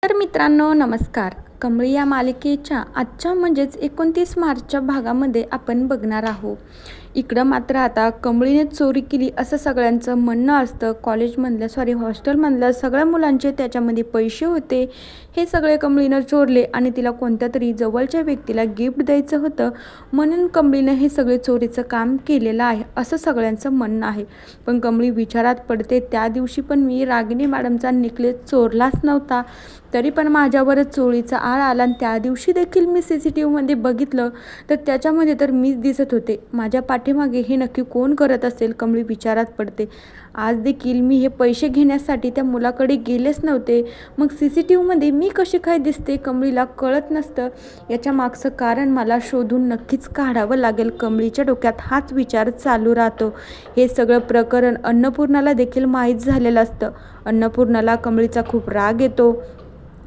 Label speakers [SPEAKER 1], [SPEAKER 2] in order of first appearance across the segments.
[SPEAKER 1] तर मित्रांनो नमस्कार. कमळी या मालिकेच्या आजच्या म्हणजेच 29 मार्चच्या भागामध्ये आपण बघणार आहोत. इकडं मात्र आता कमळीने चोरी केली असं सगळ्यांचं म्हणणं असतं. कॉलेजमधल्या हॉस्टेलमधल्या सगळ्या मुलांचे त्याच्यामध्ये पैसे होते. हे सगळे कमळीनं चोरले आणि तिला कोणत्या तरी जवळच्या व्यक्तीला गिफ्ट द्यायचं होतं, म्हणून कमळीनं हे सगळे चोरीचं काम केलेलं आहे असं सगळ्यांचं म्हणणं आहे. पण कमळी विचारात पडते, त्या दिवशी पण मी रागिनी मॅडमचा नेकलेस चोरलाच नव्हता, तरी पण माझ्यावरच चोरीचा आळ आला आणि त्या दिवशी देखील मी CCTVमध्ये बघितलं तर त्याच्यामध्ये तर मीच दिसत होते. माझ्या पाठीमागे हे नक्की कोण करत असेल? कमळी विचारात पडते. आज देखील मी हे पैसे घेण्यासाठी त्या मुलाकडे गेलेच नव्हते, मग CCTVमध्ये मी कशी काय दिसते? कमळीला कळत नसतं. याच्या मागचं कारण मला शोधून नक्कीच काढावं लागेल. कमळीच्या डोक्यात हाच विचार चालू राहतो. हे सगळं प्रकरण अन्नपूर्णाला देखील माहीत झालेलं असतं. अन्नपूर्णाला कमळीचा खूप राग येतो.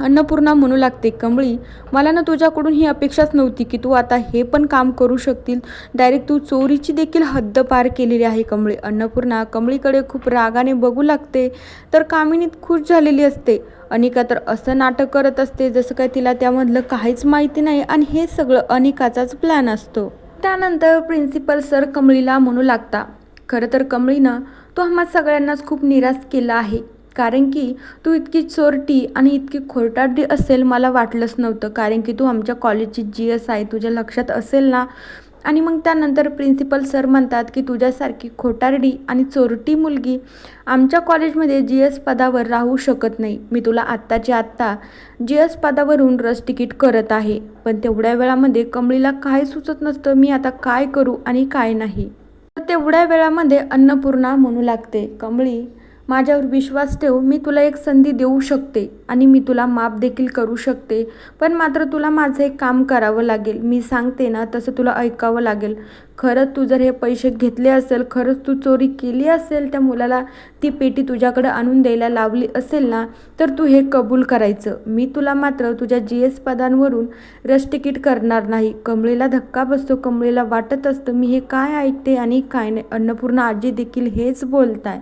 [SPEAKER 1] अन्नपूर्णा म्हणू लागते, कमळी, मला ना तुझ्याकडून ही अपेक्षाच नव्हती की तू आता हे पण काम करू शकतील. डायरेक्ट तू चोरीची देखील हद्द पार केलेली आहे. कमळी अन्नपूर्णा कमळीकडे खूप रागाने बघू लागते. तर कामिनी खुश झालेली असते. अनिका तर असं नाटक करत असते जसं काय तिला त्यामधलं काहीच माहिती नाही आणि हे सगळं अनिकाचाच प्लॅन असतो. त्यानंतर प्रिन्सिपल सर कमळीला म्हणू लागता, खरं तर कमळीनं तो आम्हा सगळ्यांनाच खूप निराश केला आहे, कारण की तू इतकी चोरटी आणि इतकी खोटारडी असेल मला वाटलंच नव्हतं, कारण की तू आमच्या कॉलेजची GS आहे, तुझ्या लक्षात असेल ना. आणि मग त्यानंतर प्रिन्सिपल सर म्हणतात की तुझ्यासारखी खोटारडी आणि चोरटी मुलगी आमच्या कॉलेजमध्ये GS पदावर राहू शकत नाही. मी तुला आत्ताच्या आत्ता GS पदावरून रस तिकीट करत आहे. पण तेवढ्या वेळामध्ये कमळीला काय सुचत नसतं, मी आता काय करू आणि काय नाही. तेवढ्या वेळामध्ये अन्नपूर्णा म्हणू लागते, कमळी, माझ्यावर विश्वास ठेव, मी तुला एक संधी देऊ शकते आणि मी तुला माफ देखील करू शकते, पण मात्र तुला माझं एक काम करावं लागेल. मी सांगते ना तसं तुला ऐकावं लागेल. खरंच तू जर हे पैसे घेतले असेल, खरंच तू चोरी केली असेल, त्या मुलाला ती पेटी तुझ्याकडे आणून द्यायला लावली असेल ना, तर तू हे कबूल करायचं. मी तुला मात्र तुझ्या GS पदांवरून रस तिकीट करणार नाही. कमळीला धक्का बसतो. कमळीला वाटत असतं मी हे काय ऐकते आणि काय नाही. अन्नपूर्णा आजी देखील हेच बोलताय.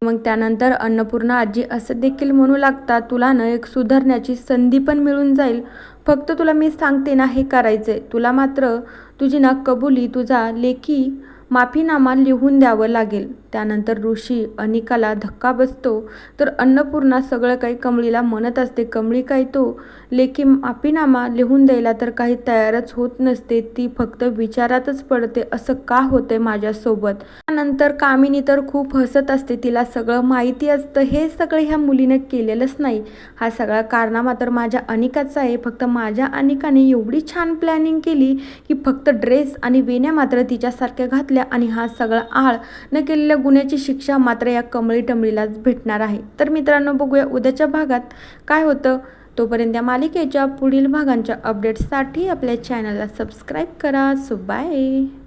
[SPEAKER 1] मग त्यानंतर अन्नपूर्णा आजी असं देखील म्हणू लागतात, तुला ना एक सुधारण्याची संधी पण मिळून जाईल. फक्त तुला मी सांगते ना हे करायचंय. तुला मात्र तुझी ना कबुली, तुझा लेखी माफीनामा लिहून द्यावं लागेल. त्यानंतर ऋषी अनिकाला धक्का बसतो. तर अन्नपूर्णा सगळं काही कमळीला म्हणत असते. कमळी काही तो लेखी माफीनामा लिहून द्यायला तर काही तयारच होत नसते. ती फक्त विचारातच पडते, असं का होतंय माझ्यासोबत. त्यानंतर कामिनी तर खूप हसत असते. तिला सगळं माहिती असतं, हे सगळं ह्या मुलीनं केलेलंच नाही. हा सगळा कारनामा तर माझ्या अनिकाचा आहे. फक्त माझ्या अनिकाने एवढी छान प्लॅनिंग केली की फक्त ड्रेस आणि वेण्या मात्र तिच्यासारख्या घातल्या आणि हा सगळा आळ न केलेल्या गुन्ह्याची शिक्षा मात्र या कमळी टमळीलाच भेटणार आहे. तर मित्रांनो, बघूया उद्याच्या भागात काय होतं. तोपर्यंत या मालिकेच्या पुढील भागांच्या अपडेट्ससाठी आपल्या चॅनलला सबस्क्राईब करा. So bye.